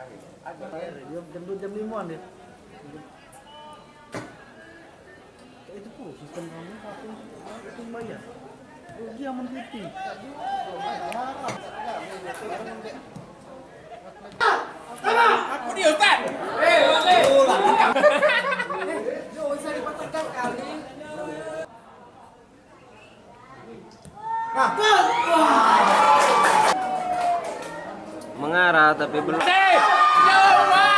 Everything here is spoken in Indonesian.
Jam 2 jam 5 ya. Itu tuh sistem kamu itu bayar. Rugi aman putih. Aku di Ustaz. Bisa dipatahkan kali. Mengarah tapi belum. Jauh,